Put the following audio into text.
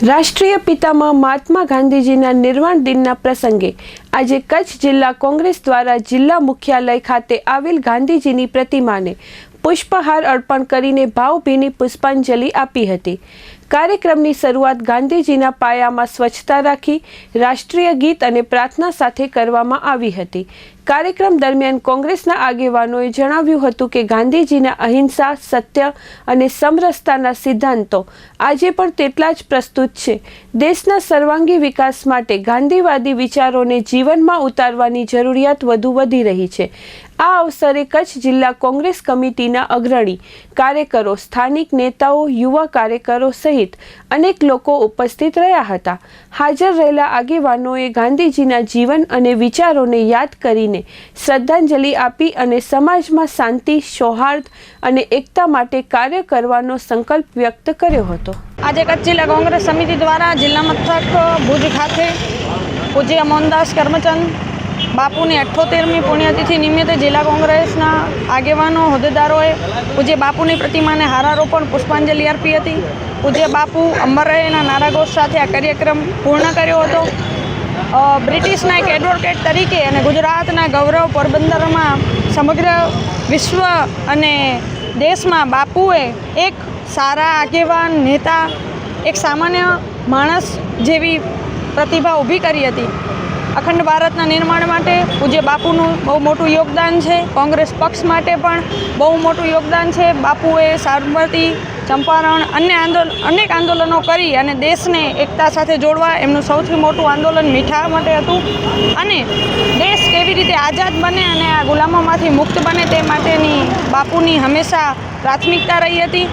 રાષ્ટ્રીય પિતામહ મહાત્મા ગાંધીજીના નિર્વાણ દિનના પ્રસંગે આજે કચ્છ જિલ્લા કોંગ્રેસ દ્વારા જિલ્લા મુખ્યાલય ખાતે આવેલ ગાંધીજીની પ્રતિમાને પુષ્પહાર અર્પણ કરીને ભાવભીની પુષ્પાંજલિ આપી હતી। કાર્યક્રમની શરૂઆત ગાંધીજીના પાયામાં સ્વચ્છતા રાખી રાષ્ટ્રીય ગીત અને પ્રાર્થના સાથે કરવામાં આવી હતી। કાર્યક્રમ દરમિયાન કોંગ્રેસના આગેવાનોએ જણાવ્યું હતું કે ગાંધીજીના અહિંસા, સત્ય અને સમરસતાના સિદ્ધાંતો આજે પણ તેટલા જ પ્રસ્તુત છે। દેશના સર્વાંગી વિકાસ માટે ગાંધીવાદી વિચારોને જીવનમાં ઉતારવાની જરૂરિયાત વધુ વધી રહી છે। આ અવસરે કચ્છ જિલ્લા કોંગ્રેસ કમિટીના અગ્રણી કાર્યકરો, સ્થાનિક નેતાઓ, યુવા કાર્યકરો સહિત અનેક લોકો ઉપસ્થિત રહ્યા હતા। હાજર રહેલા આગેવાનોએ ગાંધીજીના જીવન અને વિચારોને યાદ કરીને શ્રદ્ધાંજલિ આપી અને સમાજમાં શાંતિ, સૌહાર્દ અને એકતા માટે કાર્ય કરવાનો સંકલ્પ વ્યક્ત કર્યો હતો। આજે કચ્છ જિલ્લા કોંગ્રેસ સમિતિ દ્વારા જિલ્લા મથક ભુજ ખાતે પૂજ્ય મોહનદાસ કરમચંદ બાપુની 78મી પુણ્યતિથિ નિમિત્તે જિલ્લા કોંગ્રેસના આગેવાનો, હોદ્દેદારોએ પૂજ્ય બાપુની પ્રતિમાને હારારોપણ પુષ્પાંજલિ આપી હતી। પૂજ્ય બાપુ અમર રહેના નારાઘોષ સાથે આ કાર્યક્રમ પૂર્ણ કર્યો હતો। બ્રિટિશના એક એડવોકેટ તરીકે અને ગુજરાતના ગૌરવ પોરબંદરમાં સમગ્ર વિશ્વ અને દેશમાં બાપુએ એક સારા આગેવાન, નેતા, એક સામાન્ય માણસ જેવી પ્રતિભા ઊભી કરી હતી। અખંડ ભારતના નિર્માણ માટે પૂજ્ય બાપુનું બહુ મોટું યોગદાન છે। કોંગ્રેસ પક્ષ માટે પણ બહુ મોટું યોગદાન છે। બાપુએ સાબરમતી, ચંપારણ અનેક આંદોલનો કરી અને દેશને એકતા સાથે જોડવા એમનું સૌથી મોટું આંદોલન મીઠા માટે હતું અને દેશ કેવી રીતે આઝાદ બને અને આ ગુલામોમાંથી મુક્ત બને તે માટેની બાપુની હંમેશા પ્રાથમિકતા રહી હતી।